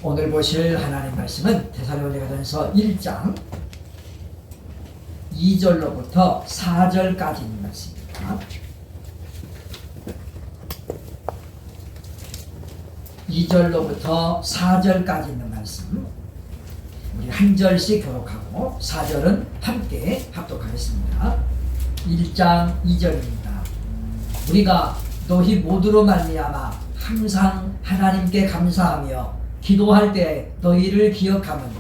오늘 보실 하나님 말씀은 데살로니가전서 1장 2절로부터 4절까지 있는 말씀입니다. 2절로부터 4절까지 있는 말씀, 우리 한 절씩 교독하고 4절은 함께 합독하겠습니다. 1장 2절입니다. 우리가 너희 모두로 말미암아 항상 하나님께 감사하며 기도할 때 너희를 기억하면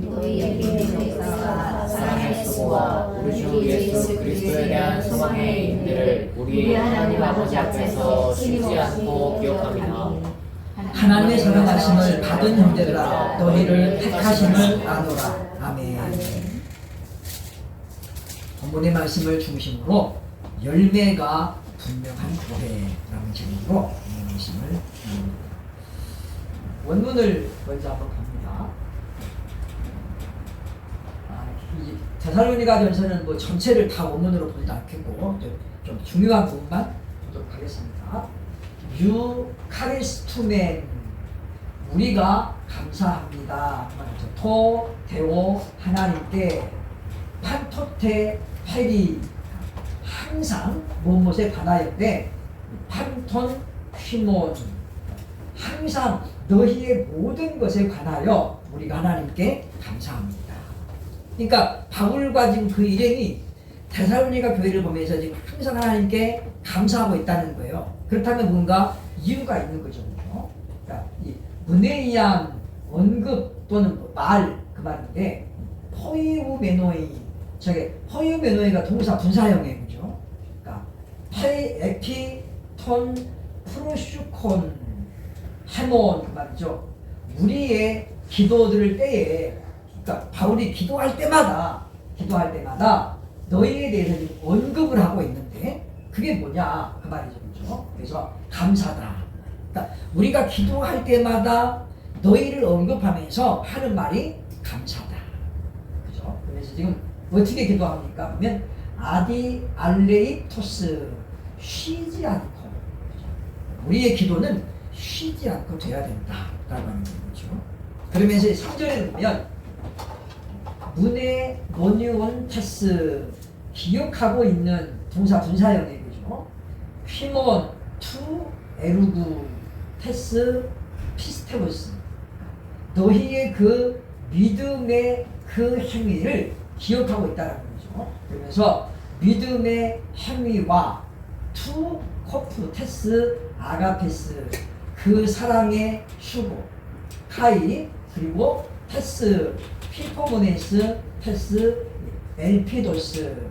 너희의 믿음의 역사와 사랑의 수고와 우리 주 예수 그리스도에 대한 소망의 인들을 우리 하나님 아버지 앞에서 쉬지 않고 기억합니다. 하나님의 사랑하심을 받은 형제들아 너희를 택하심을 아노라. 아멘. 본문의 말씀을 중심으로 열매가 분명한 교회라는 제목으로 이 말씀을 나눕니다. 원문을 먼저 한번 봅니다. 이 데살로니가전서는 뭐 전체를 다 원문으로 보지도 않겠고 좀 중요한 부분만 보도록 하겠습니다. 유카리스투멘, 우리가 감사합니다. 토 데오 하나님께, 판토테 페리 항상 무엇에 관하여인데, 판톤 휘몬 항상 너희의 모든 것에 관하여 우리가 하나님께 감사합니다. 그러니까 바울과 지금 그 일행이 데살로니가 교회를 보면서 지금 항상 하나님께 감사하고 있다는 거예요. 그렇다면 뭔가 이유가 있는 거죠. 그러니까 이 문에이안 언급 또는 말 그 말인데, 포이우메노이, 저게 포이우메노이가 동사 분사형이에요. 그죠? 그러니까 에피톤 프로슈콘 헤몬 그 말이죠. 우리의 기도들을 때에, 그러니까 바울이 기도할 때마다 너희에 대해서 지금 언급을 하고 있는데, 그게 뭐냐 그 말이죠. 그죠? 그래서 감사다. 그러니까 우리가 기도할 때마다 너희를 언급하면서 하는 말이 감사다. 그죠? 그래서 지금 어떻게 기도합니까? 보면 아디 알레이토스, 쉬지 않고, 그죠? 우리의 기도는 쉬지 않고 돼야 된다 라고 하는 거죠. 그러면서 3절에 보면 문에 노뉴온 테스, 기억하고 있는 동사 분사형이에요. 그죠? 휘몬 투 에루구 테스 피스테우스, 너희의 그 믿음의 그 행위를 기억하고 있다는 거죠. 그러면서 믿음의 행위와 투 코프 테스 아가페스, 그 사랑의 수고, 카이, 그리고 테스 피포모네스 테스 엘피도스,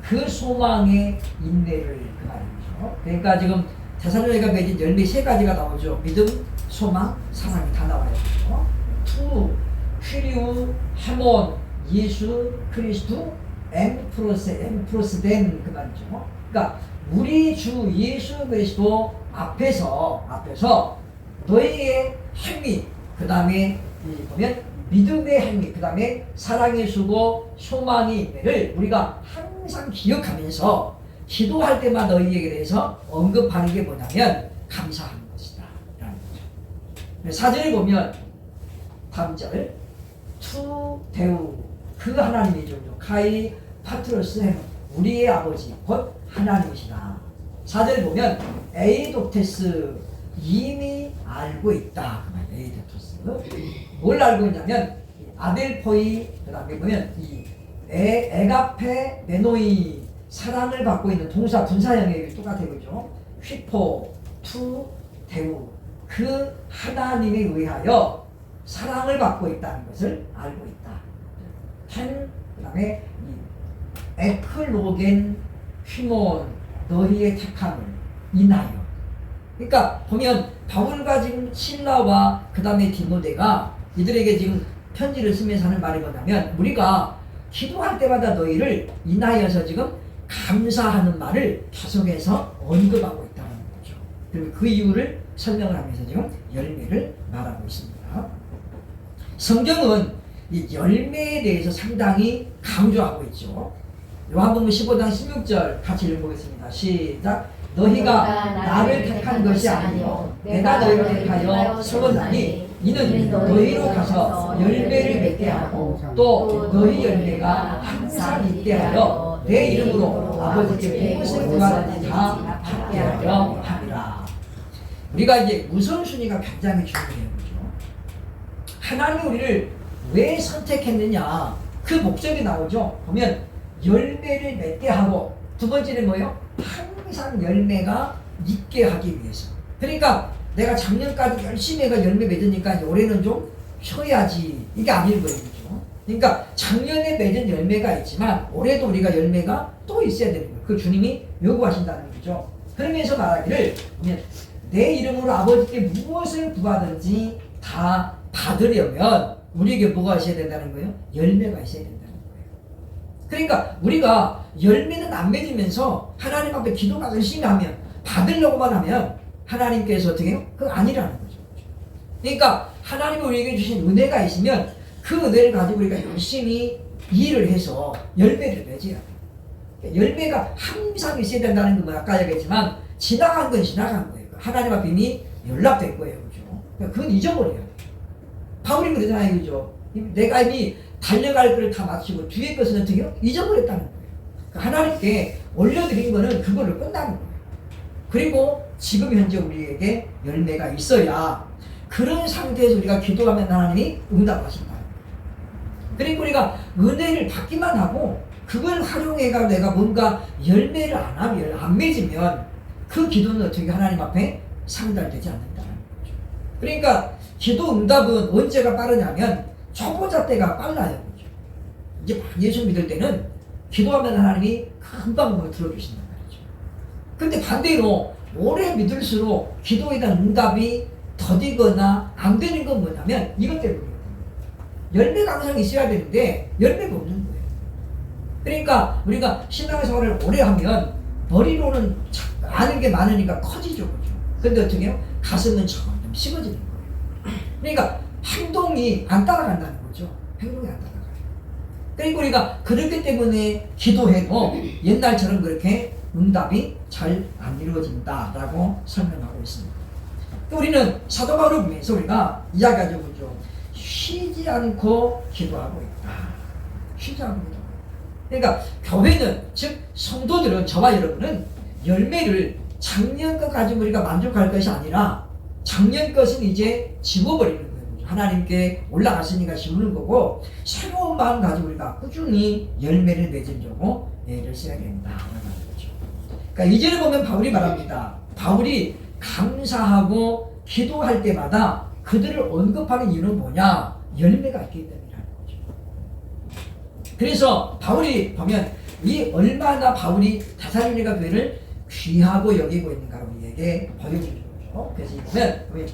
그 소망의 인내를 그 말이죠. 그러니까 지금 데살로니가 맺은 열매 3가지가 나오죠. 믿음, 소망, 사랑이 다 나와요. 투, 퀴리우, 헤몬, 예수 그리스도, 엠프로스 된 그 말이죠. 그러니까 우리 주 예수 그리스도 앞에서 너희의 행위, 그 다음에 보면 믿음의 행위, 그 다음에 사랑의 수고, 소망의 인내를 우리가 항상 기억하면서 기도할 때마다 너희에게 대해서 언급하는 게 뭐냐면 감사하는 것이다 라는 거죠. 4절에 보면 다음 절 투 데우, 그 하나님이죠. 카이 파트로스 헤몬, 우리의 아버지 곧 하나님이시다. 4절에 보면 에이도테스, 이미 알고 있다. 에이도테스 뭘 알고 있냐면 아델포이, 그 다음에 보면 이 에가페 메노이, 사랑을 받고 있는 동사 분사형이 똑같아요. 그죠? 휘포 투 데우, 그 하나님에 의하여 사랑을 받고 있다는 것을 알고 있다. 그 다음에 에클로겐 휘몬, 너희의 택함을 인하여. 그러니까 보면 바울과 지금 실라와 그 다음에 디모데가 이들에게 지금 편지를 쓰면서 하는 말이 뭐냐면, 우리가 기도할 때마다 너희를 인하여서 지금 감사하는 말을 계속해서 언급하고 있다는 거죠. 그리고 그 이유를 설명을 하면서 지금 열매를 말하고 있습니다. 성경은 이 열매에 대해서 상당히 강조하고 있죠. 요한복음 15장 16절 같이 읽어보겠습니다. 시작. 너희가 나를 택한 것이 아니요 내가 너희를 택하여 세웠나니 이는 너희로 가서 열매를 맺게 하고 또 너희 열매가 항상 있게 하여 내 이름으로 아버지께 무엇을 구하든지 다 받게 하려 함이라. 우리가 이제 우선순위가 굉장히 중요해요. 그죠? 하나님이 우리를 왜 선택했느냐, 그 목적이 나오죠. 보면 열매를 맺게 하고, 두 번째는 뭐예요? 항상 열매가 있게 하기 위해서. 그러니까 내가 작년까지 열심히 해가 열매 맺으니까 올해는 좀 쉬어야지, 이게 아닐 거예요. 그죠? 그러니까 작년에 맺은 열매가 있지만 올해도 우리가 열매가 또 있어야 되는 거예요. 그 주님이 요구하신다는 거죠. 그러면서 말하기를 내 이름으로 아버지께 무엇을 구하든지 다 받으려면 우리에게 뭐가 있어야 된다는 거예요? 열매가 있어야 된다는 거예요. 그러니까 우리가 열매는 안 맺으면서 하나님 앞에 기도가 열심히 하면, 받으려고만 하면 하나님께서 어떻게 해요? 그거 아니라는 거죠. 그러니까 하나님이 우리에게 주신 은혜가 있으면 그 은혜를 가지고 우리가 열심히 일을 해서 열매를 맺어야 돼요. 열매가 항상 있어야 된다는 건 아까 얘기했지만 지나간 건 지나간 거예요. 하나님 앞에 이미 연락된 거예요. 그죠? 그건 잊어버려야 돼요. 바울이 그러잖아요. 그죠? 내가 이미 달려갈 것을 다 마치고 뒤에 것은 어떻게 해요? 잊어버렸다는 거예요. 하나님께 올려드린 거는 그걸로 끝나는 거예요. 그리고 지금 현재 우리에게 열매가 있어야 그런 상태에서 우리가 기도하면 하나님이 응답하신다. 그리고 우리가 은혜를 받기만 하고 그걸 활용해가 내가 뭔가 열매를 안 하면, 안 맺으면 그 기도는 어떻게 하나님 앞에 상달되지 않는다는 거죠. 그러니까 기도 응답은 언제가 빠르냐면 초보자 때가 빨라요. 그죠? 이제 예수 믿을 때는 기도하면 하나님이 금방 들어주신단 말이죠. 근데 반대로 오래 믿을수록 기도에 대한 응답이 더디거나 안 되는 건 뭐냐면 이것 때문이에요. 열매가 항상 있어야 되는데 열매가 없는 거예요. 그러니까 우리가 신앙생활을 오래 하면 머리로는 아는 게 많으니까 커지죠. 그죠? 근데 어떻게 해요? 가슴은 점점 식어지는 거예요. 그러니까 행동이 안 따라간다는 거죠. 행동이 안 따라가요. 그러니까 우리가 그렇기 때문에 기도해도 옛날처럼 그렇게 응답이 잘 안 이루어진다라고 설명하고 있습니다. 우리는 사도 바울을 보면서 우리가 이야기하죠. 그죠? 쉬지 않고 기도하고 있다. 쉬지 않고 기도하고 있다. 그러니까 교회는, 즉 성도들은, 저와 여러분은 열매를 작년 것 가지고 우리가 만족할 것이 아니라 작년 것은 이제 지워버리는 거예요. 하나님께 올라갔으니까 지우는 거고 새로운 마음 가지고 우리가 꾸준히 열매를 맺으려고 애를 써야 된다. 그러니까 이제를 보면 바울이 말합니다. 바울이 감사하고 기도할 때마다 그들을 언급하는 이유는 뭐냐? 열매가 있기 때문이라는 거죠. 그래서 바울이 보면 이 얼마나 바울이 데살로니가 교회를 귀하고 여기고 있는가를 우리에게 보여주는 거죠. 그래서 보면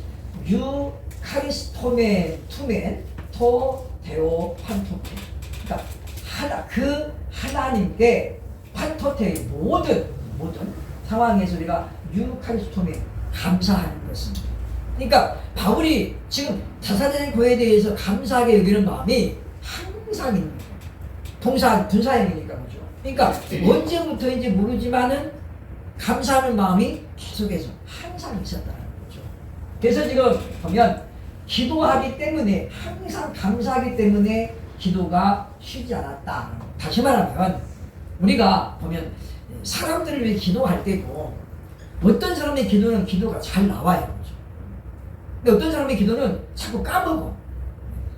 유 카리스토멘 투멘 토 데오 판토테, 그러니까 그 하나님께 판토테 모든 상황에서 우리가 유 카리스토멘 감사하는 것입니다. 그러니까 바울이 지금 데살로니가 교회에 대해서 감사하게 여기는 마음이 항상 있는 거예요. 분사형이니까 그죠. 그러니까 언제부터인지 모르지만은 감사하는 마음이 계속해서 항상 있었다는 거죠. 그래서 지금 보면 기도하기 때문에, 항상 감사하기 때문에 기도가 쉬지 않았다. 다시 말하면 우리가 보면 사람들을 위해 기도할 때도 어떤 사람의 기도는 기도가 잘 나와요. 그죠? 근데 어떤 사람의 기도는 자꾸 까먹어.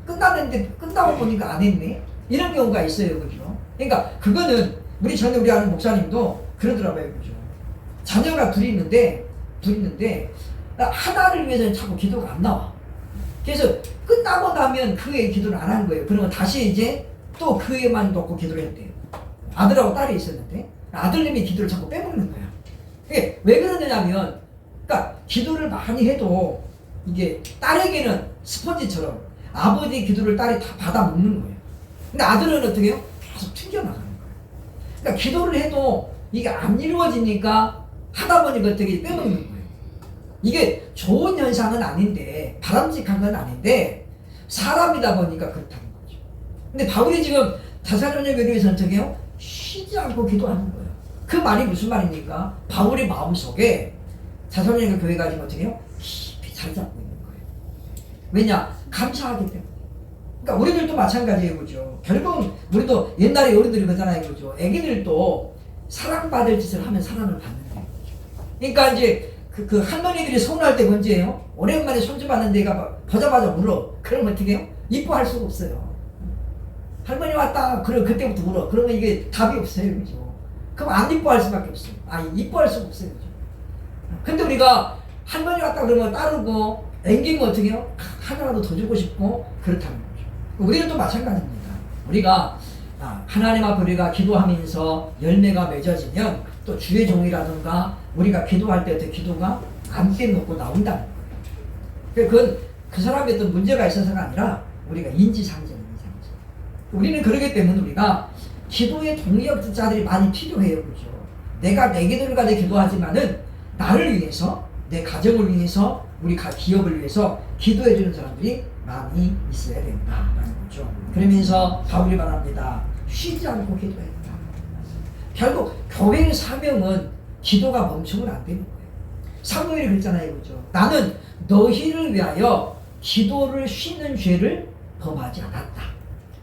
끝나고 보니까 안 했네. 이런 경우가 있어요. 그죠? 그러니까 그거는 우리 아는 목사님도 그러더라고요. 그죠? 자녀가 둘이 있는데 하나를 위해서는 자꾸 기도가 안 나와. 그래서 끝나고 나면 그 애 기도를 안 한 거예요. 그러면 다시 이제 또 그 애만 놓고 기도를 했대요. 아들하고 딸이 있었는데 아들님이 기도를 자꾸 빼먹는 거야. 그게 왜 그러느냐면, 그러니까 기도를 많이 해도 이게 딸에게는 스펀지처럼 아버지 기도를 딸이 다 받아 먹는 거예요. 근데 아들은 어떻게 해요? 계속 튕겨나가는 거예요. 그러니까 기도를 해도 이게 안 이루어지니까 하다 보니까 어떻게 빼먹는 거예요. 이게 좋은 현상은 아닌데, 바람직한 건 아닌데 사람이다 보니까 그렇다는 거죠. 근데 바울이 지금 데살로니가 교회에서 어떻게 해요? 쉬지 않고 기도하는 거예요. 그 말이 무슨 말입니까? 바울의 마음속에 데살로니가 교회가 지금 어떻게 해요? 깊이 자리 잡고 있는 거예요. 왜냐? 감사하기 때문에. 그러니까 우리들도 마찬가지예요, 그죠? 결국 우리도 옛날에 어른들이 그러잖아요, 그죠? 애기들도 사랑받을 짓을 하면 사랑을 받는 거예요. 그러니까 이제 그 할머니들이 서운할 때 언제예요? 오랜만에 손주 받는 데가 보자마자 울어. 그러면 어떻게 해요? 이뻐할 수가 없어요. 할머니 왔다. 그럼 그때부터 울어. 그러면 이게 답이 없어요, 그죠? 그럼 안 이뻐할 수밖에 없어요. 이뻐할 수가 없어요, 그죠? 근데 우리가 할머니 왔다 그러면 따르고 앵기면 어떻게 해요? 하나라도 더 주고 싶고 그렇다는 거죠. 우리는 또 마찬가지입니다. 우리가 하나님 앞에 우리가 기도하면서 열매가 맺어지면 또 주의 종이라든가 우리가 기도할 때 어떤 기도가 안 빼먹고 나온다는 거예요. 그건 그 사람의 어떤 문제가 있어서가 아니라 우리가 인지상정입니다. 우리는 그러기 때문에 우리가 기도의 동역자들이 많이 필요해요. 그죠? 내가 내 기도를 가지고 기도하지만은 나를 위해서, 내 가정을 위해서, 우리 기업을 위해서 기도해 주는 사람들이 많이 있어야 된다라는 거죠. 그러면서 바울이 말합니다. 쉬지 않고 기도했다. 결국 교회의 사명은 기도가 멈추면 안 되는 거예요. 사무엘이 그랬잖아요, 그죠? 나는 너희를 위하여 기도를 쉬는 죄를 범하지 않았다.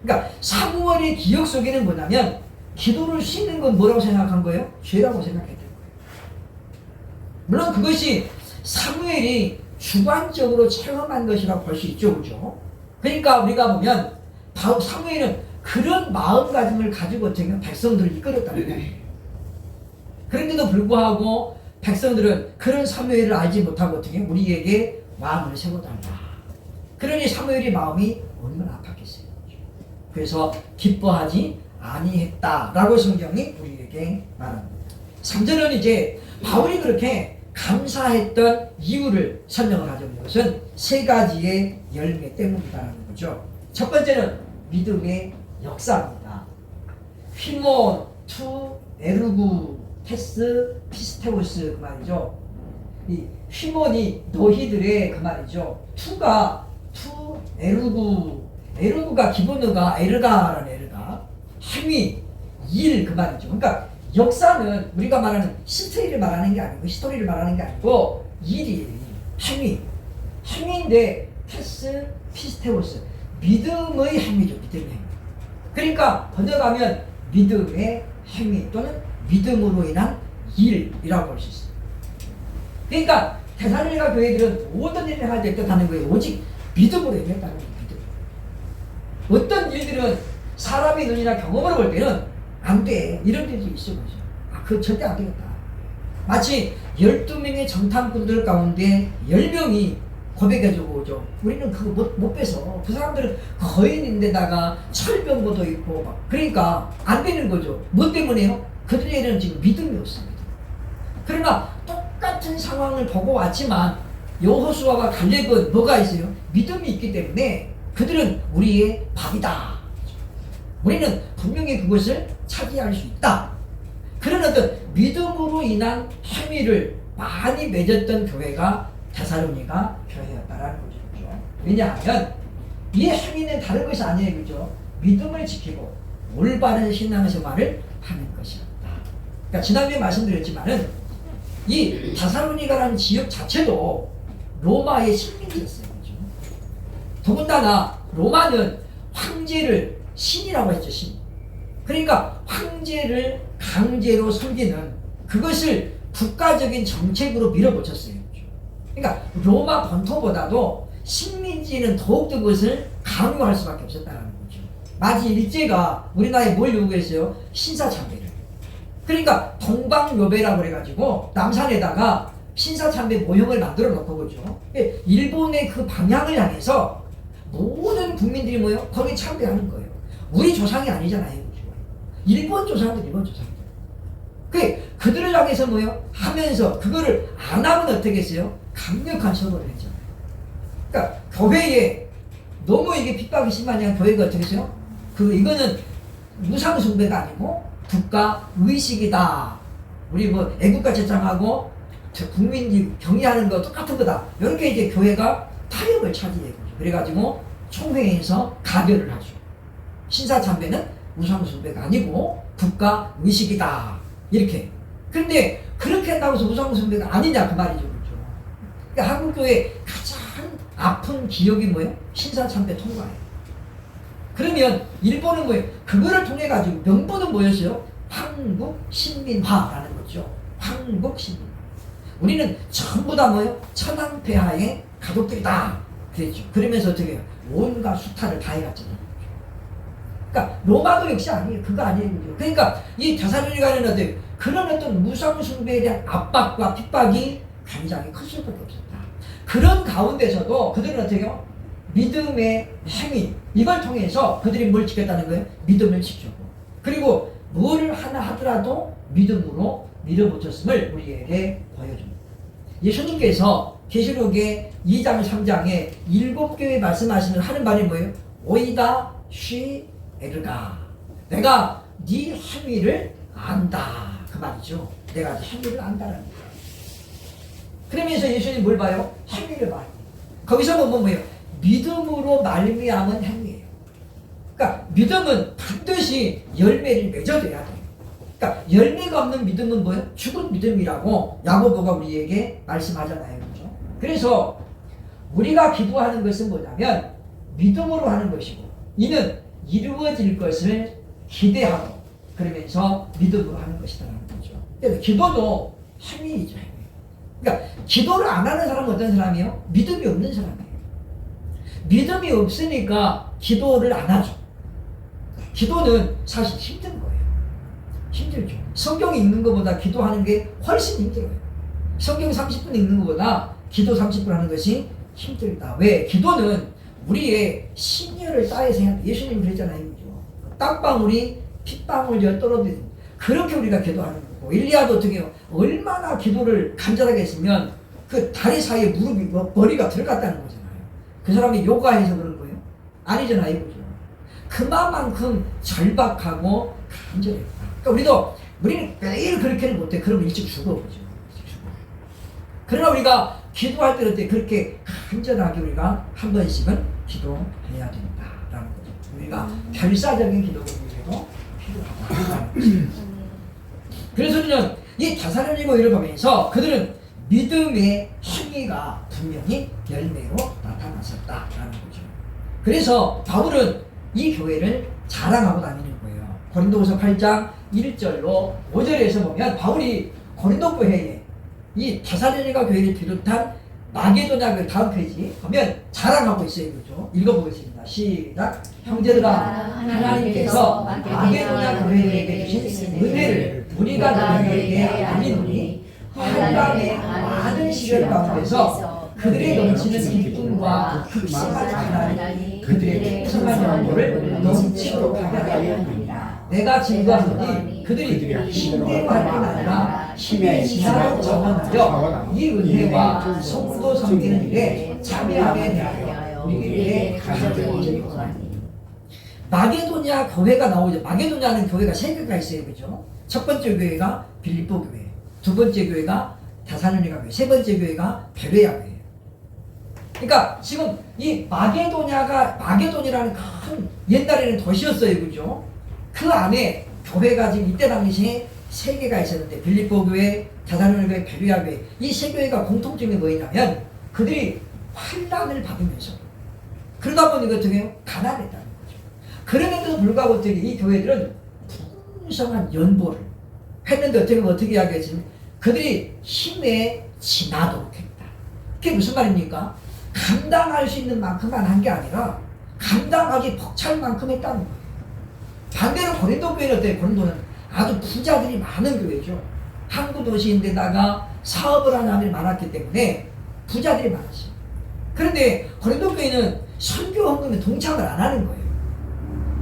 그러니까 사무엘의 기억 속에는 뭐냐면 기도를 쉬는 건 뭐라고 생각한 거예요? 죄라고 생각했던 거예요. 물론 그것이 사무엘이 주관적으로 체험한 것이라고 볼 수 있죠, 그죠? 그러니까 우리가 보면 사무엘은 그런 마음가짐을 가지고 어떻게 백성들을 이끌었다는 거예요. 그런데도 불구하고 백성들은 그런 사무엘을 알지 못하고 어떻게 우리에게 왕을 세워달라. 그러니 사무엘의 마음이 얼마나 아팠겠어요. 그래서 기뻐하지 아니했다라고 성경이 우리에게 말합니다. 3절은 이제 바울이 그렇게 감사했던 이유를 설명을 하죠. 이것은 세 가지의 열매 때문이라는 거죠. 첫 번째는 믿음의 역사입니다. 휘몬, 투, 에르구, 테스, 피스테우스 그 말이죠. 이 휘몬이 너희들의 그 말이죠. 투가 투, 에르구가 기본어가 에르가라는 에르가, 힘이 일 그 말이죠. 그러니까 역사는 우리가 말하는 히스토리를 말하는 게 아니고 히스토리를 말하는 게 아니고 일이 힘인데 테스, 피스테우스 믿음의 힘이죠. 믿음의 힘. 그러니까 번역하면 믿음의 힘이 또는 믿음으로 인한 일이라고 볼 수 있어요. 그러니까 데살로니가 교회들은 모든 일을 할 때 뜻하는 거예요. 오직 믿음으로 행했다는 거예요. 믿음. 어떤 일들은 사람의 눈이나 경험으로 볼 때는 안 돼. 이런 일도 있어 보죠. 그거 절대 안 되겠다. 마치 12명의 정탐꾼들 가운데 10명이 고백해주고 오죠. 우리는 그거 못 빼서. 그 사람들은 거인인데다가 철병고도 있고 막. 그러니까 안 되는 거죠. 뭐 때문에요? 그들에게는 지금 믿음이 없습니다. 그러나 똑같은 상황을 보고 왔지만 여호수아와 갈렙은 뭐가 있어요? 믿음이 있기 때문에 그들은 우리의 밥이다. 우리는 분명히 그것을 차지할 수 있다. 그런 어떤 믿음으로 인한 행위를 많이 맺었던 교회가 데살로니가 교회였다라는 거죠. 왜냐하면 이 행위는 다른 것이 아니에요. 그죠? 믿음을 지키고 올바른 신앙생활을 하는 것이었다. 그러니까 지난주에 말씀드렸지만은 이 데살로니가라는 지역 자체도 로마의 식민지였어요. 그죠? 더군다나 로마는 황제를 신이라고 했죠. 신. 그러니까 황제를 강제로 섬기는 그것을 국가적인 정책으로 밀어붙였어요. 그러니까 로마 본토보다도 식민지는 더욱더 그것을 강요할 수밖에 없었다는 거죠. 마치 일제가 우리나라에 뭘 요구했어요? 신사참배를. 그러니까 동방요배라고 그래가지고 남산에다가 신사참배 모형을 만들어 놓고 그죠. 일본의 그 방향을 향해서 모든 국민들이 모여 거기 참배하는 거예요. 우리 조상이 아니잖아요. 그죠? 일본 조상들. 그들을 향해서 뭐요? 하면서 그거를 안 하면 어떻게 했어요? 강력한 처벌을 했잖아요. 그러니까 교회에 너무 이게 핍박이 심하냐 교회가 어떻게 했어요? 이거는 무상숭배가 아니고 국가 의식이다. 우리 뭐 애국가 제창하고 국민이 경의하는 거 똑같은 거다. 이렇게 이제 교회가 타협을 차지해요. 그래가지고 총회에서 가결을 하죠. 신사참배는 무상숭배가 아니고 국가 의식이다. 이렇게. 그런데 그렇게 한다고 해서 무상숭배가 아니냐 그 말이죠. 그렇죠? 그러니까 한국교회 가장 아픈 기억이 뭐예요? 신사참배 통과예요. 그러면 일본은 뭐예요? 그거를 통해 가지고 명분은 뭐였어요? 황국신민화라는 거죠. 황국신민화. 우리는 전부 다 뭐예요? 천황폐하의 가족들이다 그랬죠. 그러면서 어떻게 해요? 온갖 수탈을 다 해갔잖아요. 그러니까 로마도 역시 아니에요. 그거 아니에요. 그러니까 이 테살로니가는 어때요? 그런 어떤 무상숭배에 대한 압박과 핍박이 굉장히 클 수밖에 없었다. 그런 가운데서도 그들은 어떻게 해요? 믿음의 행위, 이걸 통해서 그들이 뭘 지켰다는 거예요? 믿음을 지켰고, 그리고 뭘 하나 하더라도 믿음으로 밀어붙였음을 우리에게 보여줍니다. 예수님께서 계시록의 2장 3장에 7교회 말씀하시는 하는 말이 뭐예요? 오이다 쉬 에르가, 내가 네 행위를 안다, 그 말이죠. 내가 네 행위를 안다라는 거예요. 그러면서 예수님이 뭘 봐요? 행위를 봐요. 거기서 보면 뭐예요? 믿음으로 말미암은 행위예요. 그러니까 믿음은 반드시 열매를 맺어줘야 돼요. 그러니까 열매가 없는 믿음은 뭐예요? 죽은 믿음이라고 야고보가 우리에게 말씀하잖아요. 그렇죠? 그래서 우리가 기도하는 것은 뭐냐면 믿음으로 하는 것이고, 이는 이루어질 것을 기대하고 그러면서 믿음으로 하는 것이라는 거죠. 그래서 기도도 행위이죠. 행위. 그러니까 기도를 안 하는 사람은 어떤 사람이에요? 믿음이 없는 사람이에요. 믿음이 없으니까 기도를 안 하죠. 기도는 사실 힘든 거예요. 힘들죠. 성경 읽는 것보다 기도하는 게 훨씬 힘들어요. 성경 30분 읽는 것보다 기도 30분 하는 것이 힘들다. 왜? 기도는 우리의 심혈을 다해서 해야 돼. 예수님이 그랬잖아요. 그죠? 땅방울이 핏방울 엿떨어지는, 그렇게 우리가 기도하는 거고, 일리야도 어떻게 해요? 얼마나 기도를 간절하게 했으면 그 다리 사이에 무릎이, 머리가 들어갔다는 거잖아요. 그 사람이 요가해서 그런 거예요? 아니잖아요. 그죠? 그만큼 절박하고 간절해요. 그러니까 우리는 매일 그렇게는 못해. 그러면 일찍 죽어. 그죠? 일찍 죽어. 그러나 우리가 기도할 때 어때? 그렇게 간절하게 우리가 한 번씩은 기도해야 된다라는 거죠. 우리가 결사적인 기도가 우리에게도 필요하다는 거죠. 그래서 우리는 이 데살로니가를 보면서 그들은 믿음의 행위가 분명히 열매로 나타났었다라는 거죠. 그래서 바울은 이 교회를 자랑하고 다니는 거예요. 고린도후서 8장 1절로 5절에서 보면 바울이 고린도 교회에 이 데살로니가 교회를 비롯한 마게도냐 교회, 다음 페이지 보면 자랑하고 있어요. 그죠? 읽어보겠습니다. 시작. 형제들아, 하나님께서 마게도냐 교회에게 주신 은혜를 우리가 너희에게 알리노니 환란의 많은 시련 가운데서 그들의 넘치는 기쁨과 극심한 가난이 그들의 풍성한 영혼을 넘치도록 하게 하려 합니다. 내가 증거하노니 그들이 힘대로 할 뿐 아니라 힘의 지나로 정언하여 이 은혜와 성도 섬기는 일에 참여함에 대하여 우리에게 감사드리기 원하니. 마게도냐 교회가 나오죠. 마게도냐는 교회가 세 교회가 있어요. 그죠? 첫 번째 교회가 빌립보 교회, 두 번째 교회가 데살로니가 교회, 세 번째 교회가 베레아 교회. 그러니까 지금 이 마게도냐라는 큰 옛날에는 도시였어요. 그죠? 그 안에 교회가 지금 이때 당시에 세 개가 있었는데, 빌립보 교회, 데살로니가 교회, 베레아 교회, 이 세 교회가 공통점이 뭐였냐면 그들이 환난을 받으면서 그러다 보니 어떻게 해요? 가난했다는 거죠. 그럼에도 불구하고 어떻게 이 교회들은 풍성한 연보를 했는데 어떻게 이야기했지? 그들이 힘에 지나도록 했다. 그게 무슨 말입니까? 감당할 수 있는 만큼만 한 게 아니라 감당하기 벅찰 만큼 했다는 거예요. 반대로 고린도 교회는 어때요? 고린도는 아주 부자들이 많은 교회죠. 항구 도시인데다가 사업을 하는 사람들이 많았기 때문에 부자들이 많았어요. 그런데 고린도 교회는 선교 헌금에 동참을 안 하는 거예요.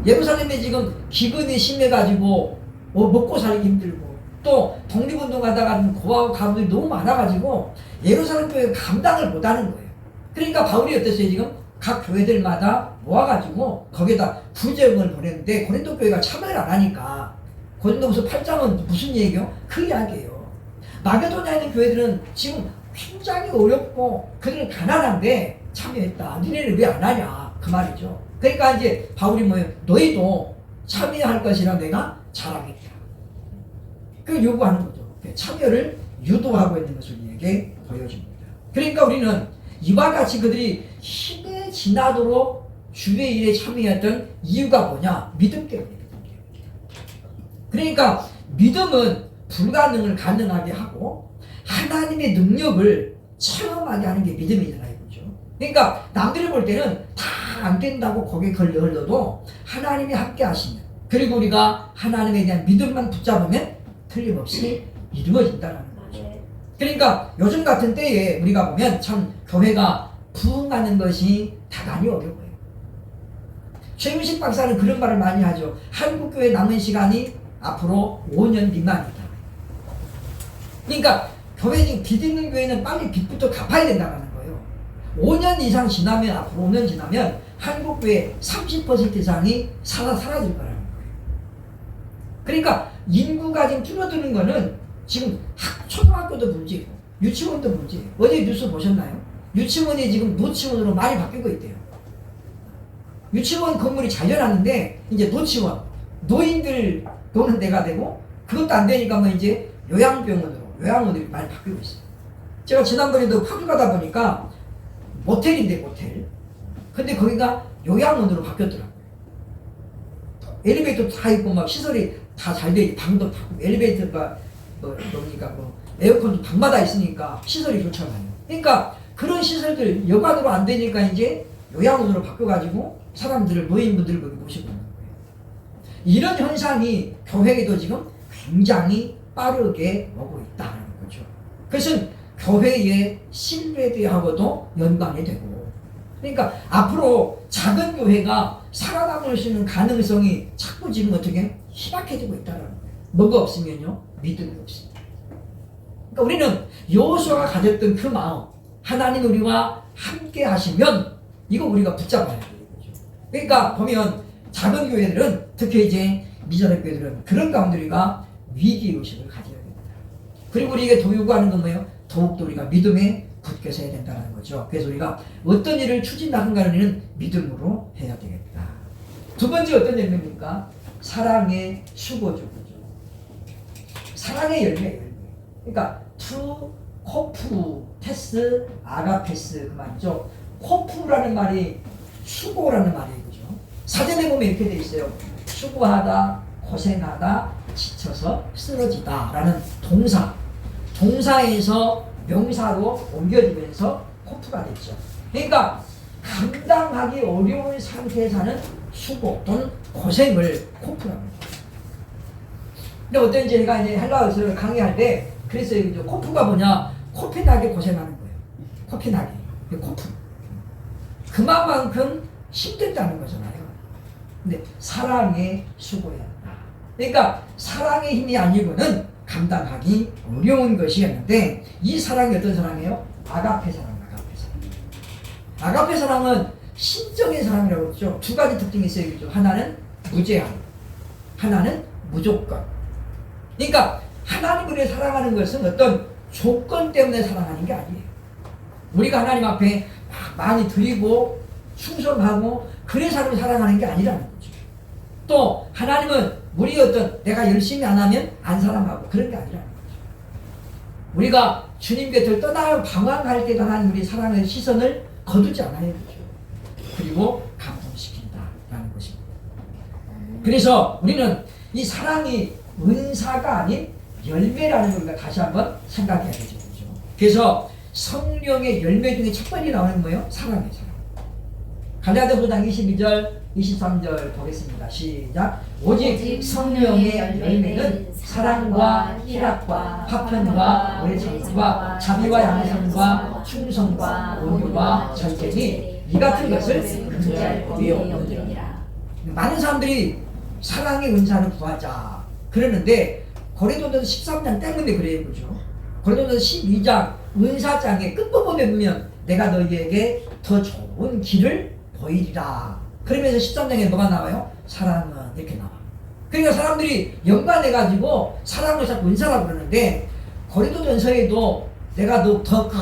예루살렘에 지금 기근이 심해가지고 먹고 살기 힘들고, 또 독립운동하다가 고아와 가부들이 너무 많아가지고 예루살렘 교회가 감당을 못하는 거예요. 그러니까 바울이 어땠어요? 지금 각 교회들마다 모아가지고 거기에다 부재금을 보냈는데 고린도 교회가 참여를 안 하니까, 고린도후서 8장은 무슨 얘기요? 그 이야기예요. 마게도냐에 있는 교회들은 지금 굉장히 어렵고 그들은 가난한데 참여했다. 니네는 왜 안 하냐? 그 말이죠. 그러니까 이제 바울이 뭐예요? 너희도 참여할 것이라 내가 자랑했다. 그 요구하는 거죠. 참여를 유도하고 있는 것을 우리에게 보여줍니다. 그러니까 우리는 이와 같이 그들이 힘에 지나도록 주의 일에 참여했던 이유가 뭐냐? 믿음 때문이에요. 그러니까 믿음은 불가능을 가능하게 하고 하나님의 능력을 체험하게 하는 게 믿음이잖아요. 그죠? 그러니까 남들이 볼 때는 다 안 된다고 거기에 걸려도 하나님이 함께 하시면, 그리고 우리가 하나님에 대한 믿음만 붙잡으면 틀림없이 이루어진다는 거죠. 그러니까 요즘 같은 때에 우리가 보면 참 교회가 부흥하는 것이 대단히 어려워요. 최윤식 박사는 그런 말을 많이 하죠. 한국 교회 남은 시간이 앞으로 5년 미만이다. 그러니까 교회 지금 빚 있는 교회는 빨리 빚부터 갚아야 된다는 거예요. 5년 이상 지나면, 앞으로 5년 지나면 한국 교회 30% 이상이 사라질 거라는 거예요. 그러니까 인구가 지금 줄어드는 거는 지금 초등학교도 문제고 유치원도 문제예요. 어제 뉴스 보셨나요? 유치원이 지금 노치원으로 많이 바뀌고 있대요. 유치원 건물이 잘 열었는데 이제 노치원, 노인들 노는 데가 되고, 그것도 안 되니까 뭐 이제 요양원으로 많이 바뀌고 있어요. 제가 지난번에도 파주 가다 보니까 모텔인데, 모텔. 근데 거기가 요양원으로 바뀌었더라고요. 엘리베이터 다 있고 막 시설이 다 잘 돼 있고, 방도 다 엘리베이터가 뭡니까 에어컨도 방마다 있으니까 시설이 좋잖아요. 그러니까 그런 시설들 여관으로 안 되니까 이제 요양원으로 바뀌어가지고 사람들을, 노인분들을 거기 모시고 있는 거예요. 이런 현상이 교회에도 지금 굉장히 빠르게 오고 있다는 거죠. 그것은 교회의 신뢰도하고도 연관이 되고, 그러니까 앞으로 작은 교회가 살아남을 수 있는 가능성이 자꾸 지금 어떻게 희박해지고 있다는 거예요. 뭐가 없으면요? 믿음이 없습니다. 그러니까 우리는 여호수아가 가졌던 그 마음, 하나님 우리와 함께 하시면 이거 우리가 붙잡아야 되는 거죠. 그러니까 보면 작은 교회들은, 특히 이제 미전의 교회들은 그런 가운데 우리가 위기의식을 가져야 됩니다. 그리고 우리에게 요구하는 건 뭐예요? 더욱더 우리가 믿음에 굳게 서야 된다는 거죠. 그래서 우리가 어떤 일을 추진하는가는 일은 믿음으로 해야 되겠다. 두 번째 어떤 열매입니까? 사랑의 수고죠. 사랑의 열매. 그러니까 투, 코프, 테스, 아가페스 그 말이죠. 코프라는 말이 수고라는 말이에요. 그죠? 사전에 보면 이렇게 돼 있어요. 수고하다, 고생하다, 지쳐서 쓰러지다 라는 동사에서 명사로 옮겨지면서 코프가 됐죠. 그러니까 감당하기 어려운 상태에 사는 수고 또는 고생을 코프라고 합니다. 근데 어떤지 제가 이제 헬라어를 강의할 때 그랬어요. 그죠? 코프가 뭐냐? 코피 나게 고생하는 거예요. 코피 나게. 코프. 그만큼 힘들다는 거잖아요. 근데 사랑에 수고해야 한다. 그러니까 사랑의 힘이 아니고는 감당하기 어려운 것이었는데, 이 사랑이 어떤 사랑이에요? 아가페 사랑. 아가페 사랑은 신적인 사랑이라고 그러죠. 두 가지 특징이 있어요. 그죠? 하나는 무제한, 하나는 무조건. 그러니까 하나님을 사랑하는 것은 어떤 조건 때문에 사랑하는 게 아니에요. 우리가 하나님 앞에 많이 드리고 충성하고 그래서 하나님을 사랑하는 게 아니라는 거죠. 또 하나님은 우리 어떤 내가 열심히 안 하면 안 사랑하고 그런 게 아니라는 거죠. 우리가 주님 곁을 떠나 방황할 때도 하나님 우리 사랑의 시선을 거두지 않아요. 그렇죠? 그리고 감동시킨다라는 것입니다. 그래서 우리는 이 사랑이 은사가 아닌 열매라는 걸 우리가 다시 한번 생각해야 되죠. 그렇죠? 그래서 성령의 열매 중에 첫 번째 나오는 거예요. 사랑의 사랑. 갈라디아서 22절 23절 보겠습니다. 시작. 오직 성령의 열매는 사랑과 희락과 화평과 오래 참음과 자비와 양선과 충성과 온유와 절제니 이 같은 것을 금지할 법이 없느니라. 많은 사람들이 사랑의 은사를 구하자 그러는데 고린도전서 13장 때문에 그래요. 그죠? 고린도전서 12장 은사장의 끝부분에 보면 내가 너희에게 더 좋은 길을 보이리라. 그러면서 13장에 뭐가 나와요? 사랑은 이렇게 나와. 그러니까 사람들이 연관해가지고 사랑을 자꾸 은사라고 그러는데, 고린도전서에도 내가 너 더 큰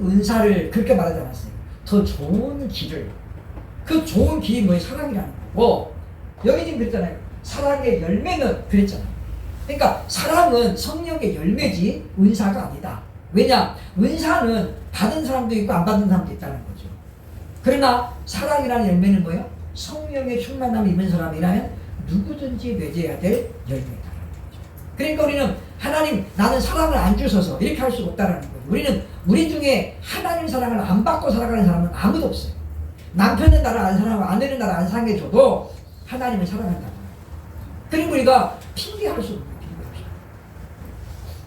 은사를 그렇게 말하지 않았어요. 더 좋은 길을. 그 좋은 길이 뭐예요? 사랑이라는 거고, 여기 지금 그랬잖아요. 사랑의 열매는 그랬잖아요. 그러니까 사랑은 성령의 열매지 은사가 아니다. 왜냐? 은사는 받은 사람도 있고 안 받은 사람도 있다는 거죠. 그러나 사랑이라는 열매는 뭐예요? 성령의 충만함을 입은 사람이라면 누구든지 맺어야 될 열매다. 그러니까 우리는 하나님 나는 사랑을 안 주셔서 이렇게 할 수가 없다는 거예요. 우리 중에 하나님 사랑을 안 받고 살아가는 사람은 아무도 없어요. 남편은 나를 안 사랑하고 아내는 나를 안 사랑해줘도 하나님을 사랑한다고. 그리고 우리가 핑계할 수 없는 핑계.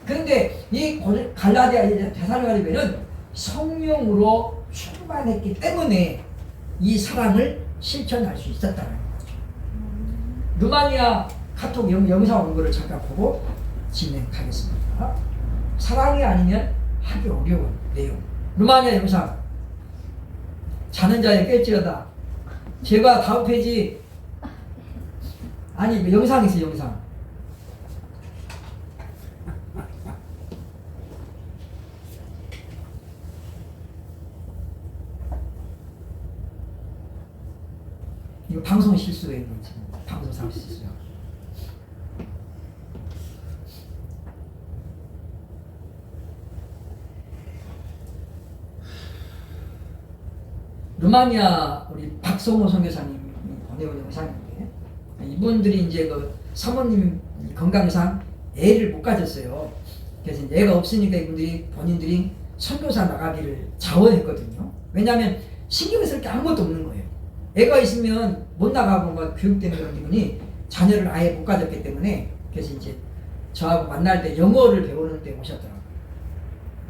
그런데 이 갈라디아 데살로니가 교회는 성령으로 충만했기 때문에 이 사랑을 실천할 수 있었다는 거죠. 루마니아 카톡 영상 온 거를 잠깐 보고 진행하겠습니다. 사랑이 아니면 하기 어려운 내용. 루마니아 영상. 자는 자에 깰지어다. 제가 다음 페이지 아니 영상 있어요. 영상. 이거 방송 실수예요. 방송상 실수요. 루마니아 우리 박성호 선교사님이 보내온 영상인데 이분들이 이제 그 사모님 건강상 애를 못 가졌어요. 그래서 애가 없으니까 이분들이 본인들이 선교사 나가기를 자원했거든요. 왜냐하면 신경 쓸 게 아무것도 없는 거예요. 애가 있으면 못 나가고 막 교육 때문에 그런 기분이 자녀를 아예 못 가졌기 때문에 그래서 이제 저하고 만날 때 영어를 배우는 데 오셨더라고요.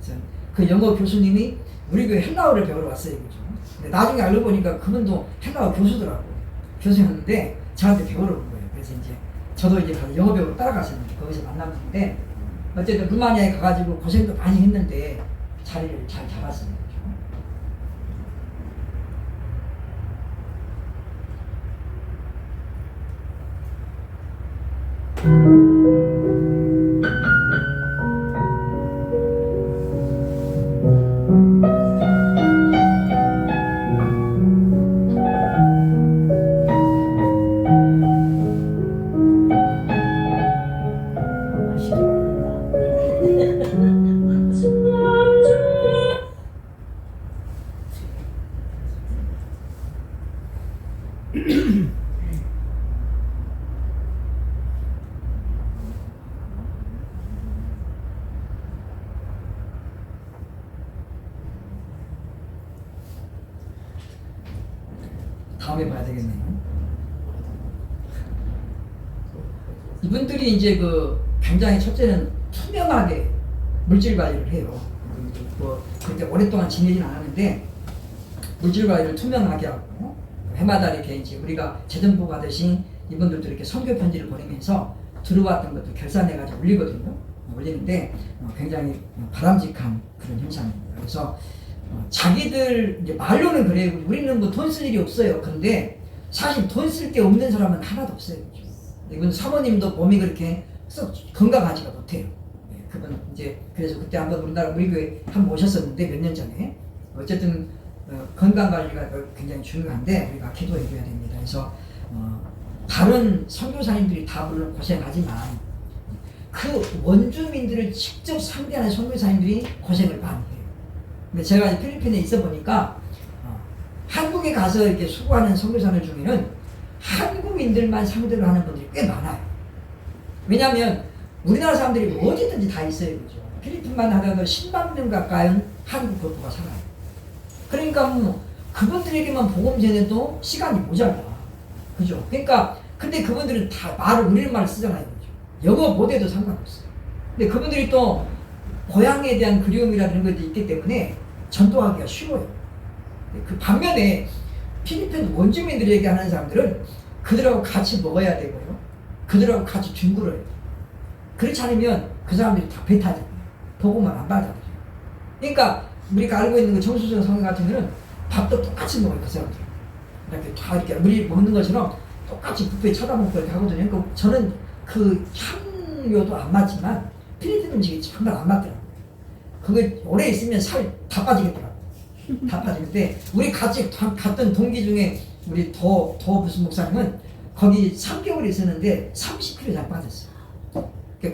그래서 그 영어 교수님이 우리 교회 헬라어를 배우러 왔어요. 그죠? 근데 나중에 알고 보니까 그분도 헬라어 교수더라고요. 교수였는데 저한테 배우러 온 거예요. 그래서 이제 저도 이제 가서 영어 배우러 따라갔었는데 거기서 만났는데 어쨌든 루마니아에 가가지고 고생도 많이 했는데 자리를 잘 잡았습니다. 다음에 봐야 되겠네요. 이분들이 이제 그 굉장히 첫째는 투명하게 물질 관리를 해요. 뭐 그렇게 오랫동안 지내진 않았는데 물질 관리를 투명하게 하고 해마다 이렇게 이제 우리가 재정부 가듯이 이분들도 이렇게 선교 편지를 보내면서 들어왔던 것도 결산해가지고 올리거든요. 올리는데 굉장히 바람직한 그런 현상입니다. 그래서 자기들 이제 말로는 그래요. 우리는 뭐 돈 쓸 일이 없어요. 그런데 사실 돈 쓸 게 없는 사람은 하나도 없어요. 이분 사모님도 몸이 그렇게 썩 건강하지가 못해요. 그분 이제 그래서 그때 한번 우리나라 우리 교회 한번 오셨었는데 몇 년 전에 어쨌든 건강 관리가 굉장히 중요한데 우리가 기도해 줘야 됩니다. 그래서 다른 선교사님들이 다 물론 고생하지만 그 원주민들을 직접 상대하는 선교사님들이 고생을 많이 해요. 근데 제가 필리핀에 있어 보니까 한국에 가서 이렇게 수고하는 선교사들 중에는 한국인들만 상대로 하는 분들이 꽤 많아요. 왜냐하면 우리나라 사람들이 어디든지 다 있어요. 그죠? 필리핀만 하더라도 10만 명 가까이 한국 교포가 살아요. 그러니까 뭐 그분들에게만 복음 전해도 시간이 모자라. 그죠? 그러니까 근데 그분들은 다 말을 우리말을 쓰잖아요. 그죠? 영어 못해도 상관없어요. 근데 그분들이 또 고향에 대한 그리움이라는 것도 있기 때문에 전도하기가 쉬워요. 그 반면에 필리핀 원주민들에게 하는 사람들은 그들하고 같이 먹어야 되고요. 그들하고 같이 중구를 해요. 그렇지 않으면 그 사람들이 다 배타잖아요. 복음을 안 받아들여요. 그러니까 우리가 알고 있는 그 정수정 성경 같은 경우는 밥도 똑같이 먹어요. 그 사람들. 이렇게 다 이렇게 우리 먹는 것처럼 똑같이 뷔페 쳐다보고 이렇게 하거든요. 그러니까 저는 그 향료도 안 맞지만 필리핀 음식이 정말 안 맞더라고요. 그게 오래 있으면 살 다 빠지겠더라고요. 다 빠지는데 우리 같이 갔던 동기 중에 우리 더 무슨 목사님은 거기 3개월 있었는데 30kg 이상 빠졌어요.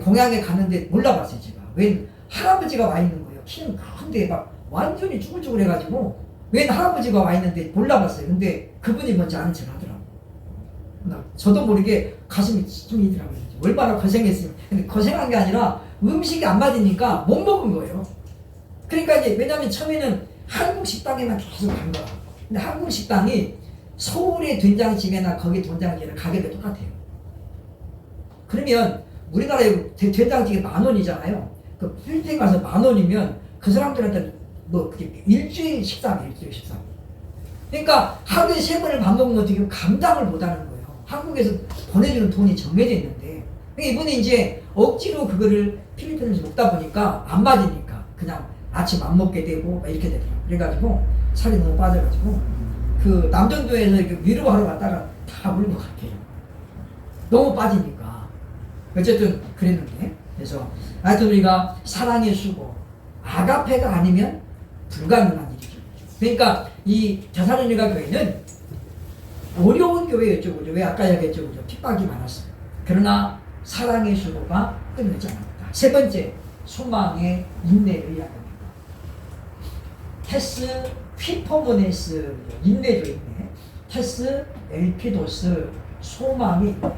공양에 갔는데 몰라봤어요. 제가 웬 할아버지가 와 있는 거예요. 키는 큰데 막 완전히 쭈글쭈글 해가지고 웬 할아버지가 와 있는데 몰라봤어요. 근데 그분이 뭔지 아는 척 하더라고. 저도 모르게 가슴이 찡이더라고요. 얼마나 고생했어요. 근데 고생한 게 아니라 음식이 안 맞으니까 못 먹은 거예요. 그러니까 이제 왜냐면 처음에는 한국 식당에만 계속 간 거야. 근데 한국 식당이 서울의 된장찌개나 거기 된장찌개는 가격이 똑같아요. 그러면 우리나라에 된장찌개 10,000원이잖아요. 그 필리핀 가서 10,000원이면 그 사람들한테 뭐 그게 일주일 식사예요. 일주일 식사. 그러니까 하루에 3번을 밥 먹으면 어떻게 감당을 못하는 거예요. 한국에서 보내주는 돈이 정해져 있는데 그러니까 이분이 이제 억지로 그거를 필리핀에서 먹다 보니까 안 맞으니까 그냥 아침 안 먹게 되고 이렇게 되더라고요. 그래가지고 살이 너무 빠져가지고 그 남전도에서 이렇게 위로하러 갔다가 다 울고 갈게요. 너무 빠지니까. 어쨌든 그랬는데 그래서 하여튼 우리가 사랑의 수고 아가페가 아니면 불가능한 일이죠. 그러니까 이 데살로니가 교회는 어려운 교회였죠. 그죠? 왜 아까 얘기했죠. 그죠? 핍박이 많았어요. 그러나 사랑의 수고가 끝나지 않았다. 세 번째, 소망의 인내를 이야기합니다. 테스 피퍼모네스, 인내죠, 인내. 테스 엘피도스, 소망의 인내.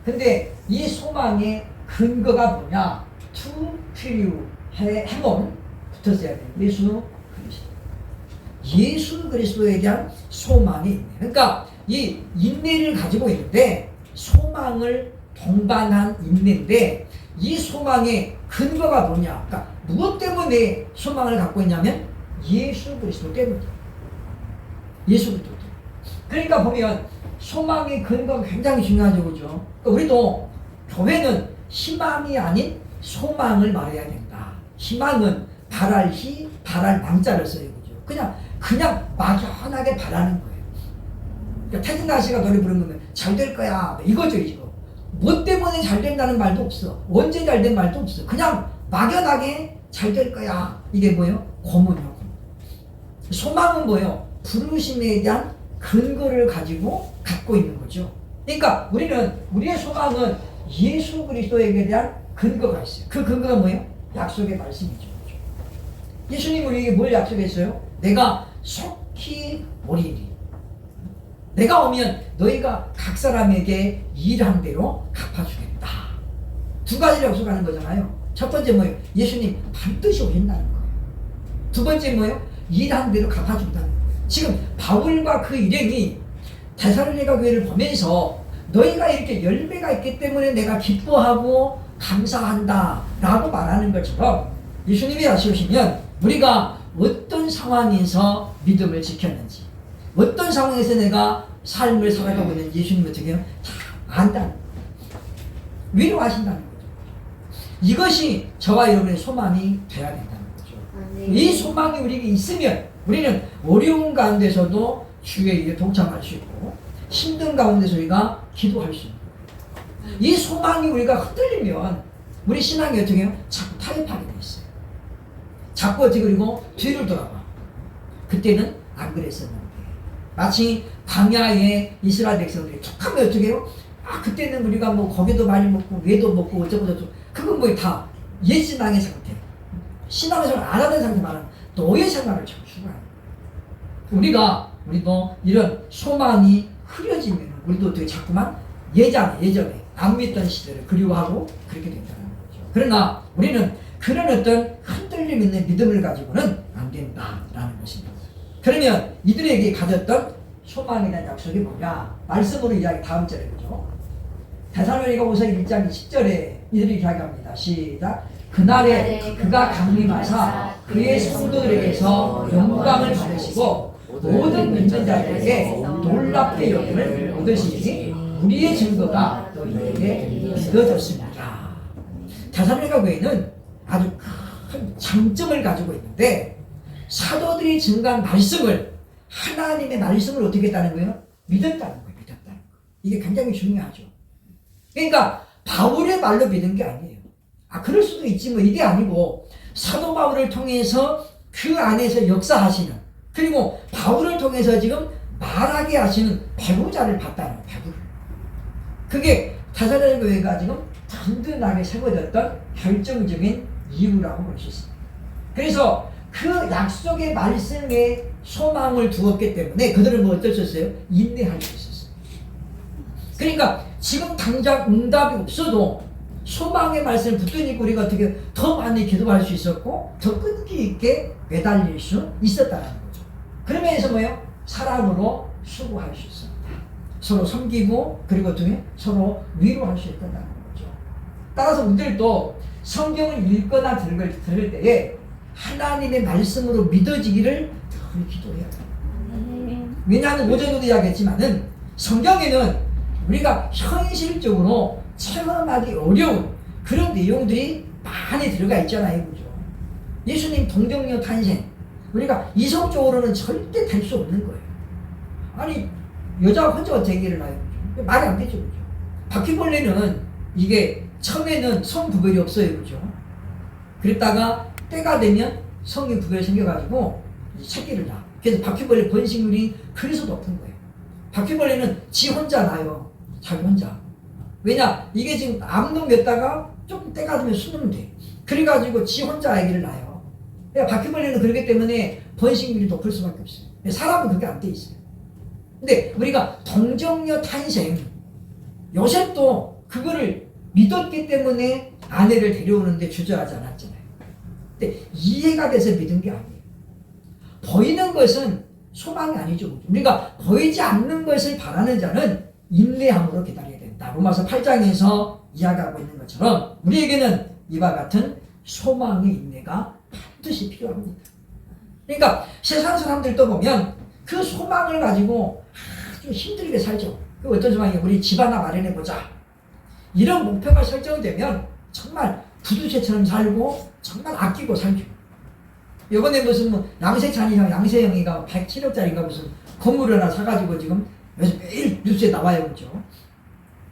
근데 이 소망의 근거가 뭐냐? 투 필유 해몬 붙었어야 돼요. 예수 그리스도. 예수 그리스도에 대한 소망이 있네. 그러니까 이 인내를 가지고 있는데 소망을 동반한 인내인데 이 소망의 근거가 뭐냐? 그러니까 무엇 때문에 소망을 갖고 있냐면 예수 그리스도 때문이에요. 예수 그리스도 때문에. 그러니까 보면 소망의 근거가 굉장히 중요하죠, 그죠? 그러니까 우리도 교회는 희망이 아닌 소망을 말해야 된다. 희망은 바랄 희, 바랄 망자를 써요, 그죠? 그냥 막연하게 바라는 거예요. 그러니까 태진아 씨가 노래 부르면 잘 될 거야 이거죠, 이거. 뭐 때문에 잘 된다는 말도 없어. 언제 잘 된 말도 없어. 그냥 막연하게 잘 될 거야. 이게 뭐예요? 고문이요. 소망은 뭐예요? 부르심에 대한 근거를 갖고 있는 거죠. 그러니까 우리의 소망은 예수 그리스도에게 대한 근거가 있어요. 그 근거가 뭐예요? 약속의 말씀이죠. 예수님 우리에게 뭘 약속했어요? 내가 속히 오리니. 내가 오면 너희가 각 사람에게 일한 대로 갚아주겠다. 두 가지를 약속하는 거잖아요. 첫 번째 뭐예요? 예수님 반드시 오신다는 거예요. 두 번째 뭐예요? 일한 대로 갚아준다는 거예요. 지금 바울과 그 일행이 데살로니가 교회를 보면서 너희가 이렇게 열매가 있기 때문에 내가 기뻐하고 감사한다 라고 말하는 것처럼 예수님이 다시 오시면 우리가 어떤 상황에서 믿음을 지켰는지 어떤 상황에서 내가 삶을 살아가고 있는지 예수님은 어떻게 해요? 다 안다는 거예요. 위로하신다는 거죠. 이것이 저와 여러분의 소망이 돼야 된다는 거죠. 이 소망이 우리에게 있으면 우리는 어려운 가운데서도 주의 일에 동참할 수 있고 힘든 가운데서 우리가 기도할 수 있는 거예요. 이 소망이 우리가 흔들리면 우리 신앙이 어떻게 해요? 자꾸 타협하게 돼 있어요. 자꾸 어떻게 그리고 뒤를 돌아봐. 그때는 안 그랬었는데 마치 광야에 이스라엘 백성들이 툭하면 어떻게 해요? 그때는 우리가 뭐 고기도 많이 먹고 외도 먹고 어쩌고 저쩌고 그건 뭐 다 옛신앙의 상태 신앙의 생활을 안 하는 상태 말하는 노예 생활을 자꾸 추구하는 거예요. 우리도 이런 소망이 흐려지면 우리도 어떻게 자꾸만 예전에 안 믿던 시대를 그리워하고 그렇게 된다는 거죠. 그러나 우리는 그런 어떤 흔들림 있는 믿음을 가지고는 안 된다라는 것입니다. 그러면 이들에게 가졌던 소망에 대한 약속이 뭐냐? 말씀으로 이야기 다음 절에 보죠. 데살로니가후서 1장 10절에 이들이 이야기합니다. 시작. 그날에 그가 강림하사 그의 성도들에게서 영광을 받으시고 모든 믿는 자들에게 놀랍게 여김을 얻으시니 우리의 증거가 너희에게 믿어졌습니다. 데살로니가 교회는 아주 큰 장점을 가지고 있는데 사도들이 증거한 말씀을 하나님의 말씀을 어떻게 했다는 거예요? 믿었다는 거예요. 이게 굉장히 중요하죠. 그러니까 바울의 말로 믿은 게 아니에요. 그럴 수도 있지 뭐 이게 아니고 사도 바울을 통해서 그 안에서 역사하시는 그리고 바울을 통해서 지금 말하게 하시는 배우자를 봤다는 거예요. 배우를. 그게 데살로니가 교회가 지금 든든하게 세워졌던 결정적인 이유라고 볼 수 있습니다. 그래서 그 약속의 말씀에 소망을 두었기 때문에 그들은 뭐 어쩔 수 없어요? 인내할 수 있었어요. 그러니까 지금 당장 응답이 없어도 소망의 말씀을 붙드니까 우리가 어떻게 더 많이 기도할 수 있었고 더 끈기 있게 매달릴 수 있었다는 거죠. 그러면서 뭐예요? 사랑으로 수고할 수 있습니다. 서로 섬기고 그리고 어떻게 서로 위로할 수 있다는 거죠. 따라서 우리들도 성경을 읽거나 들을 때에 하나님의 말씀으로 믿어지기를 늘 기도해야 돼요. 왜냐하면 오전에도 이야기했지만은 성경에는 우리가 현실적으로 체험하기 어려운 그런 내용들이 많이 들어가 있잖아요. 그죠? 예수님 동정녀 탄생. 우리가 이성적으로는 절대 될 수 없는 거예요. 아니, 여자가 혼자 어떻게 애기를 낳아요? 그죠? 말이 안 되죠. 그죠? 바퀴벌레는 이게 처음에는 성 구별이 없어요. 그죠? 그랬다가 때가 되면 성의 구별이 생겨가지고 새끼를 낳아. 그래서 바퀴벌레 번식률이 그래서 높은 거예요. 바퀴벌레는 지 혼자 낳아요. 자기 혼자. 왜냐? 이게 지금 암놈이었다가 조금 때가 되면 수놓으면 돼. 그래가지고 지 혼자 아기를 낳아요. 그러니까 바퀴벌레는 그렇기 때문에 번식률이 높을 수밖에 없어요. 사람은 그렇게 안 돼 있어요. 근데 우리가 동정녀 탄생, 요셉도 그거를 믿었기 때문에 아내를 데려오는데 주저하지 않았잖아요. 근데 이해가 돼서 믿은 게 아니에요. 보이는 것은 소망이 아니죠. 우리가 보이지 않는 것을 바라는 자는 인내함으로 기다려야 된다. 로마서 8장에서 이야기하고 있는 것처럼 우리에게는 이와 같은 소망의 인내가 반드시 필요합니다. 그러니까 세상 사람들도 보면 그 소망을 가지고 아주 힘들게 살죠. 그 어떤 소망이 우리 집 하나 마련해보자. 이런 목표가 설정되면 정말 부두새처럼 살고 정말 아끼고 살죠. 이번에 무슨 뭐 양세찬이형, 양세형이가 107억짜리인가 무슨 건물을 하나 사가지고 지금 요즘 매일 뉴스에 나와요. 그죠?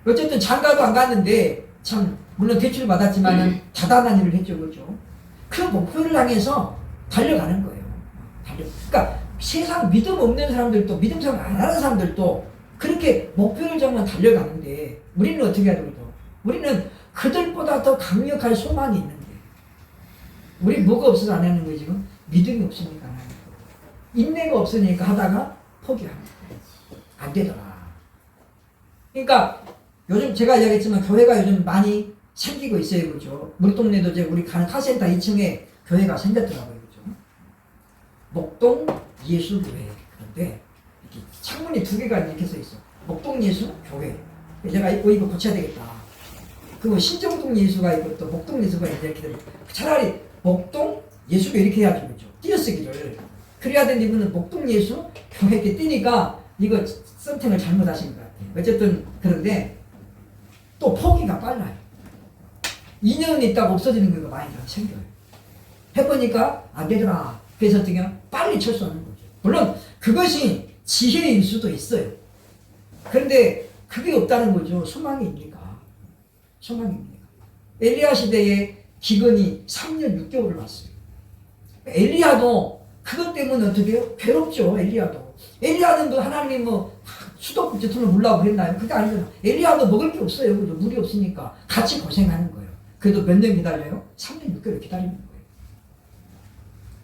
어쨌든 장가도 안 갔는데 참 물론 대출 받았지만은 다단한 일을 했죠. 그죠? 그 목표를 향해서 달려가는 거예요. 그러니까 세상 믿음 없는 사람들도 믿음 생활 안 하는 사람들도 그렇게 목표를 정말 달려가는데 우리는 어떻게 해야 되죠? 우리는 그들보다 더 강력한 소망이 있는데 우리 뭐가 없어서 안 하는 거예요 지금? 믿음이 없으니까 안 하는 거예요. 인내가 없으니까 하다가 포기합니다. 안 되더라. 그러니까 요즘 제가 이야기했지만 교회가 요즘 많이 생기고 있어요. 그죠? 우리 동네도 이제 우리 가는 카센터 2층에 교회가 생겼더라고요. 그죠? 목동 예수교회. 그런데 이렇게 창문이 2개가 이렇게 써 있어. 목동 예수 교회. 내가 이거 고쳐야 되겠다. 그리고 신정동 예수가 있고 또 목동 예수가 이렇게 돼요. 차라리 목동 예수가 이렇게 해야죠. 그죠? 띄어쓰기를. 그래야 되는 이분은 목동 예수 교회 이렇게 띄니까 이거 선택을 잘못하신 것 같아요. 어쨌든 그런데 또 포기가 빨라요. 2년 있다가 없어지는 경우가 많이 생겨요. 해보니까 안 되더라. 그래서 어떻게 빨리 철수하는 거죠. 물론 그것이 지혜일 수도 있어요. 그런데 그게 없다는 거죠. 소망입니까? 소망입니까? 엘리야 시대에 기근이 3년 6개월을 왔어요. 엘리야도 그것 때문에 어떻게 해요? 괴롭죠. 엘리야도. 엘리야는 뭐 하나님이 뭐 수도꼭지통을 물라고 그랬나요? 그게 아니잖아. 엘리야도 먹을 게 없어요. 그죠? 물이 없으니까 같이 고생하는 거예요. 그래도 몇 년 기다려요? 3년 6개월 기다리는 거예요.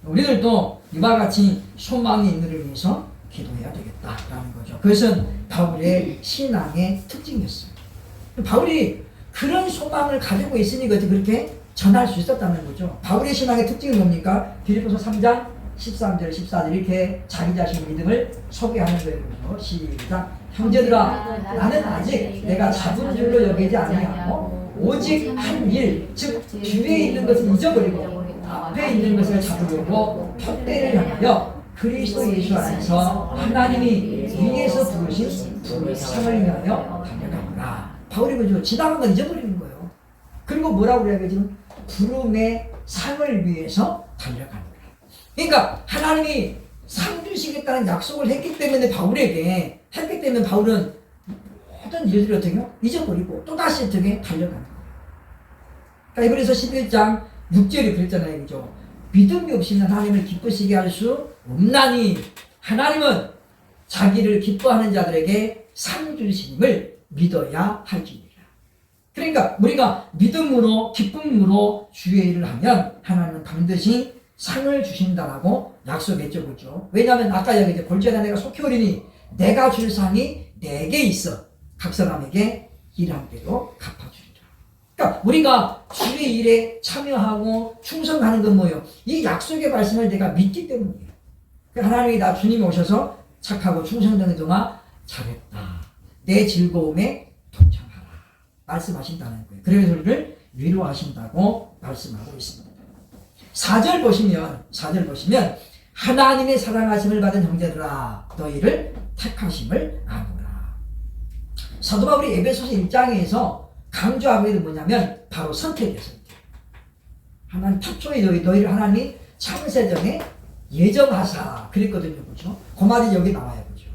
우리들도 이와 같이 소망이 있는 을 위해서 기도해야 되겠다라는 거죠. 그것은 바울의 신앙의 특징이었어요. 바울이 그런 소망을 가지고 있으니까 그렇게 전할 수 있었다는 거죠. 바울의 신앙의 특징이 뭡니까? 빌립보서 3장 13절 14절 이렇게 자기 자신의 믿음을 소개하는 거예요. 시작. 형제들아 나는 아직 내가 잡은 줄로 여기지 아니하고 오직 한 일, 즉 뒤에 있는 것을 잊어버리고 앞에 있는 것을 잡으려고 표대를 향하여 그리스도 예수 안에서 하나님이 위에서 부르신 상을 위하여 달려가노라. 바울이 그죠? 지나간 건 잊어버리는 거예요. 그리고 뭐라고 그래야 지금 부름의 상을 위해서 달려가노라. 그러니까 하나님이 상 주시겠다는 약속을 했기 때문에 바울에게 했기 때문에 바울은 모든 일들을 어떻게 잊어버리고 또다시 어떻게 달려가는 거예요. 그러니까 그래서 11장 6절이 그랬잖아요. 그죠? 믿음이 없이는 하나님을 기쁘시게 할 수 없나니 하나님은 자기를 기뻐하는 자들에게 상 주시님을 믿어야 할지니라. 그러니까 우리가 믿음으로 기쁨으로 주의 일을 하면 하나님은 반드시 상을 주신다라고 약속했죠, 그죠? 왜냐하면 아까 여기 이제 골전에 내가 속히 오리니 내가 줄 상이 내게 있어 각 사람에게 일한 대로 갚아주리라. 그러니까 우리가 주의 일에 참여하고 충성하는 건 뭐예요? 이 약속의 말씀을 내가 믿기 때문이에요. 하나님이 나 주님이 오셔서 착하고 충성되는 동안 잘했다. 내 즐거움에 동참하라. 말씀하신다는 거예요. 그래서 우리를 위로하신다고 말씀하고 있습니다. 4절 보시면 하나님의 사랑하심을 받은 형제들아 너희를 택하심을 아노라. 사도 바울이 에베소서 1장에서 강조하고 있는 뭐냐면 바로 선택이에요. 선택. 하나님 탁초에 너희를 하나님이 창세전에 예정하사 그랬거든요. 그렇죠? 그 말이 여기 나와요. 그렇죠?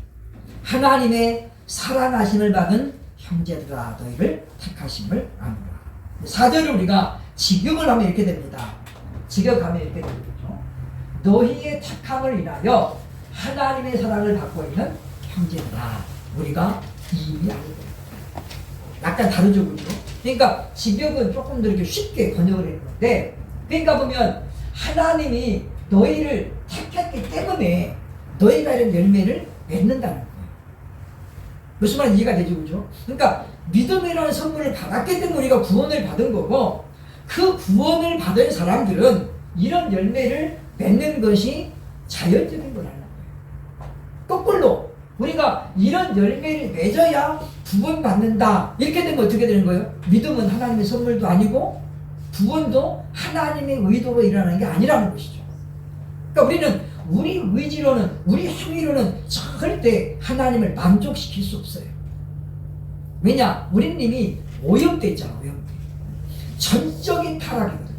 하나님의 사랑하심을 받은 형제들아 너희를 택하심을 아노라. 4절을 우리가 직역을 하면 이렇게 됩니다. 직역하면 이렇게 되죠. 너희의 택함을 인하여 하나님의 사랑을 받고 있는 형제들아 우리가 이미 알고 있다. 약간 다르죠, 그죠? 그러니까 직역은 조금 더 이렇게 쉽게 번역을 했는데, 그러니까 보면 하나님이 너희를 택했기 때문에 너희가 이런 열매를 맺는다는 거예요. 무슨 말인지 이해가 되죠, 그죠? 그러니까 믿음이라는 선물을 받았기 때문에 우리가 구원을 받은 거고, 그 구원을 받은 사람들은 이런 열매를 맺는 것이 자연적인 거라는 거예요. 거꾸로 우리가 이런 열매를 맺어야 구원받는다 이렇게 되면 어떻게 되는 거예요? 믿음은 하나님의 선물도 아니고 구원도 하나님의 의도로 일어나는 게 아니라는 것이죠. 그러니까 우리는 우리 의지로는 우리 행위로는 절대 하나님을 만족시킬 수 없어요. 왜냐? 우리는 이미 오염돼 있잖아. 오염돼. 전적인 타락이거든요.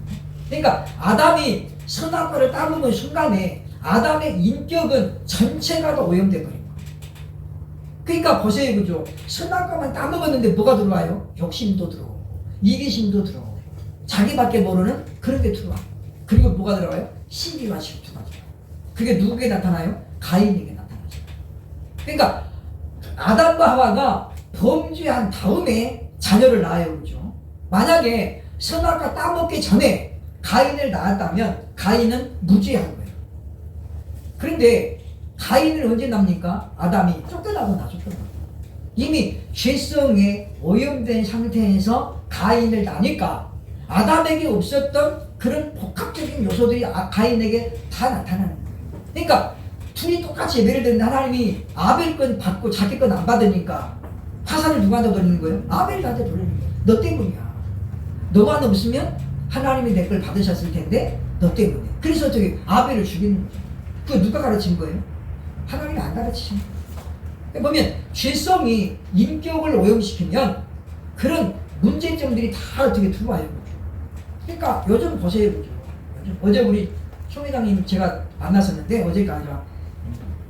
그러니까 아담이 선악과를 따먹은 순간에 아담의 인격은 전체가 다 오염돼 버린 거예요. 그러니까 보세요, 그죠? 선악과만 따먹었는데 뭐가 들어와요? 욕심도 들어오고 이기심도 들어오고 자기밖에 모르는 그런 게 들어와요. 그리고 뭐가 들어와요? 시기와 질투가 들어와요. 그게 누구에게 나타나요? 가인에게 나타나죠. 그러니까 아담과 하와가 범죄한 다음에 자녀를 낳아요, 그죠? 만약에 선악과 따먹기 전에 가인을 낳았다면 가인은 무죄한 거예요. 그런데 가인을 언제 낳습니까? 아담이 쫓겨나고 나죠. 이미 죄성에 오염된 상태에서 가인을 낳으니까 아담에게 없었던 그런 복합적인 요소들이 가인에게 다 나타나는 거예요. 그러니까 둘이 똑같이 예배를 드는데 하나님이 아벨 건 받고 자기 건 안 받으니까 화살을 누구한테 돌리는 거예요? 아벨한테 돌리는 거예요. 너 때문이야. 너만 없으면 하나님이 내 걸 받으셨을 텐데 너 때문에. 그래서 어떻게 아벨을 죽이는 거죠. 그거 누가 가르친 거예요? 하나님이 안 가르치신 거예요. 보면 죄성이 인격을 오염시키면 그런 문제점들이 다 어떻게 들어와요. 그러니까 요즘 보세요. 요즘 어제 우리 송 회장님 제가 만났었는데 어제가 아니라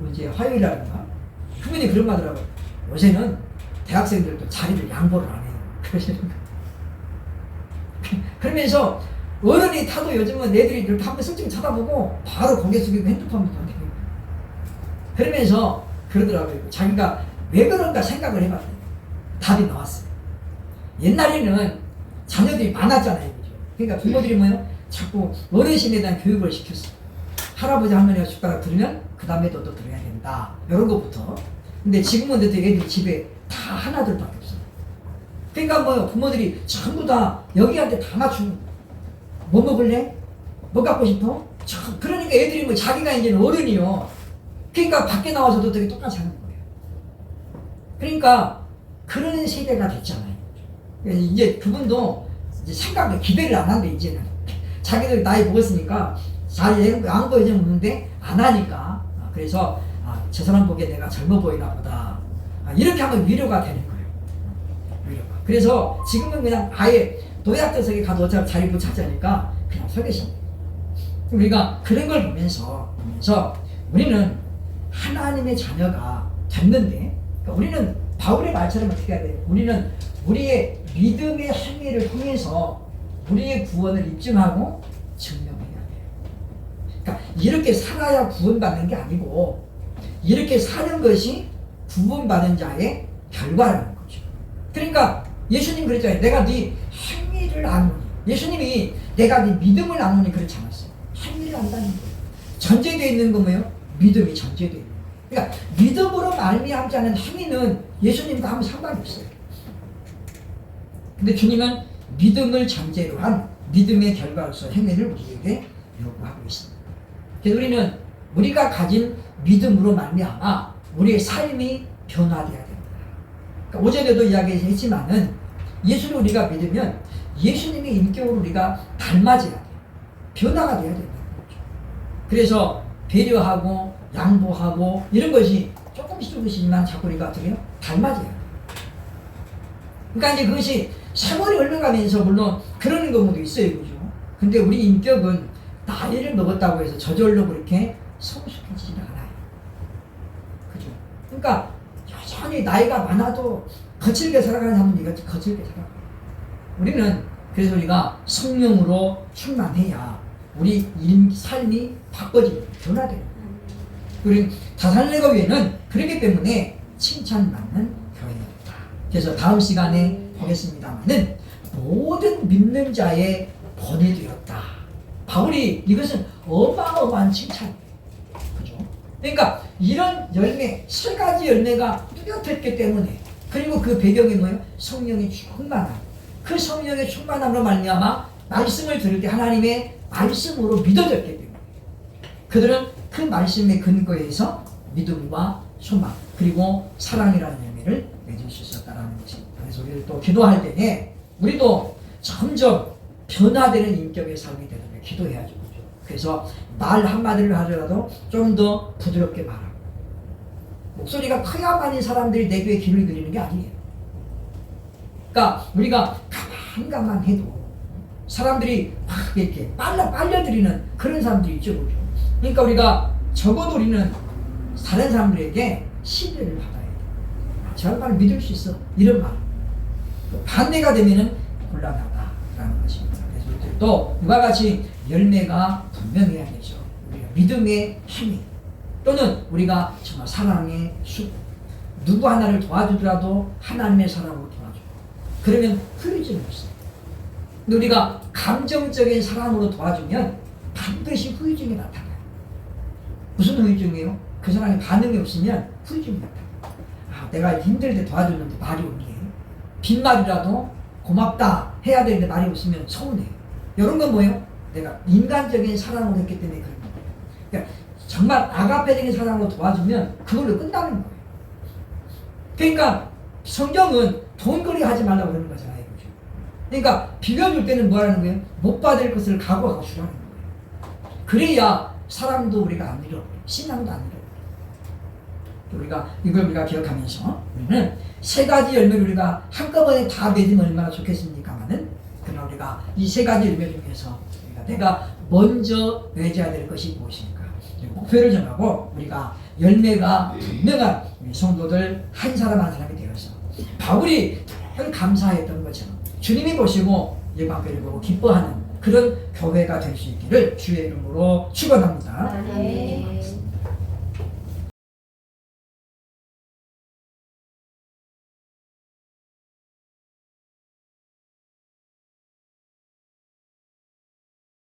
어제 화요일날인가 그분이 그런 말 하더라고요. 요새는 대학생들도 자리를 양보를 안 해요. 그러시는 거예요. 그러면서 어른이 타도 요즘은 애들이 이렇게 한번 솔직히 쳐다보고 바로 고개 숙이고 핸드폰 보는 거예요. 그러면서 그러더라고요. 자기가 왜 그런가 생각을 해봤어요. 답이 나왔어요. 옛날에는 자녀들이 많았잖아요. 그죠? 그러니까 부모들이 뭐예요? 자꾸 어르신에 대한 교육을 시켰어요. 할아버지 할머니가 숟가락 들으면 그 다음에 또 들어야 된다. 이런 것부터. 근데 지금은 애들이 집에 다 하나둘밖에 없어요. 그러니까 뭐요? 부모들이 전부 다 여기한테 다 맞추는 거예요. 뭐 먹을래? 뭐 갖고 싶어? 그러니까 애들이 뭐 자기가 이제는 어른이요. 그러니까 밖에 나와서도 되게 똑같이 하는 거예요. 그러니까 그런 세대가 됐잖아요. 이제 그분도 이제 생각을 기대를 안 한대, 이제는. 자기들 나이 먹었으니까 잘 양보 이제 묻는데 안 하니까. 그래서 저 사람 보기에 내가 젊어 보이나 보다. 이렇게 하면 위로가 되는 거예요. 위로가. 그래서 지금은 그냥 아예 노약자석에 가도 어차피 자리 못 찾으니까 그냥 서 계십니다. 우리가 그런 걸 보면서 우리는 하나님의 자녀가 됐는데, 그러니까 우리는 바울의 말처럼 어떻게 해야 돼요? 우리는 우리의 믿음의 행위를 통해서 우리의 구원을 입증하고 증명해야 돼요. 그러니까 이렇게 살아야 구원받는 게 아니고 이렇게 사는 것이 구원받은 자의 결과라는 거죠. 그러니까 예수님 그랬잖아요. 내가 네 행위를 아노니. 예수님이 내가 네 믿음을 아노니 그렇지 않았어요. 행위를 한다는 거예요. 전제되어 있는 건 뭐예요? 믿음이 전제되어 있는 거예요. 그러니까 믿음으로 말미암지 않은 행위는 예수님과 아무 상관이 없어요. 근데 주님은 믿음을 전제로 한 믿음의 결과로서 행위를 우리에게 요구하고 있습니다. 그래서 우리는 우리가 가진 믿음으로 말미암아 우리의 삶이 변화되어야 됩니다. 그러니까 어제도 이야기했지만은 예수를 우리가 믿으면 예수님의 인격으로 우리가 닮아져야 돼요. 변화가 돼야 된다는 거죠. 그래서 배려하고 양보하고 이런 것이 조금씩지만 자꾸 우리가 어떻게 해요? 닮아져야 돼요. 그러니까 이제 그것이 세월이 흘러가면서 물론 그러는 경우도 있어요. 그죠? 근데 우리 인격은 나이를 먹었다고 해서 저절로 그렇게 성숙해지지는 않아요. 그죠? 그러니까 여전히 나이가 많아도 거칠게 살아가는 사람은 이거 거칠게 살아가요. 우리는 그래서 우리가 성령으로 충만해야 우리 삶이 바꿔지고 변화됩니다. 우리 다살레가 교회는 그렇기 때문에 칭찬받는 교회입니다. 그래서 다음 시간에 보겠습니다만은 모든 믿는 자의 본이 되었다. 바울이 이것은 어마어마한 칭찬이에요. 그죠? 그러니까 이런 열매, 세 가지 열매가 뚜렷했기 때문에 그리고 그 배경이 뭐예요? 성령의 충만함. 그 성령의 충만함으로 말미암아 말씀을 들을 때 하나님의 말씀으로 믿어졌기 때문에 그들은 그 말씀의 근거에서 믿음과 소망 그리고 사랑이라는 열매를 맺을 수 있었다는 것입니다. 그래서 우리를 또 기도할 때에 우리도 점점 변화되는 인격의 삶이 되는 걸 기도해야죠. 그렇죠? 그래서 말 한마디를 하더라도 좀 더 부드럽게 말하고 목소리가 커야만이 사람들이 내 귀에 귀를 들이는 게 아니에요. 그러니까 우리가 가만 해도 사람들이 막 이렇게 빨려들이는 그런 사람들이 있죠. 그렇죠? 그러니까 우리가 적어도 우리는 다른 사람들에게 신뢰를 받아야 돼. 저 양반을 믿을 수 있어. 이런 말. 반대가 되면은 곤란하다라는 것입니다. 그래서 우리들도 이와 같이 열매가 분명해야 되죠. 우리가 믿음의 힘이 또는 우리가 정말 사랑의 수 누구 하나를 도와주더라도 하나님의 사랑으로 도와줘. 그러면 흐르지는 없어요. 근데 우리가 감정적인 사랑으로 도와주면 반드시 후유증이 나타나요. 무슨 후유증이에요? 그 사람이 반응이 없으면 후유증이 나타나요. 아, 내가 힘들 때 도와줬는데 말이 없네. 빈말이라도 고맙다 해야 되는데 말이 없으면 서운해요. 이런 건 뭐예요? 내가 인간적인 사랑으로 했기 때문에 그런 거예요. 그러니까 정말 아가페적인 사랑으로 도와주면 그걸로 끝나는 거예요. 그러니까 성경은 돈거리 하지 말라고 그러는 거잖아요. 그렇죠? 그러니까 빌려줄 때는 뭐 하는 거예요? 못 받을 것을 각오하고 주라는 거예요. 그래야 사람도 우리가 안 잃어버려요. 신앙도 안 잃어버려요. 우리가 이걸 우리가 기억하면서 우리는 세 가지 열매를 우리가 한꺼번에 다 맺으면 얼마나 좋겠습니까만은 그러나 우리가 이 세 가지 열매 중에서 내가 먼저 맺어야 될 것이 무엇인가 목표를 정하고 우리가 열매가 분명한 성도들 한 사람 한 사람이 되어서 바울이 늘 감사했던 것처럼 주님이 보시고 예방교를 보고 기뻐하는 그런 교회가 될 수 있기를 주의 이름으로 축원합니다. 네.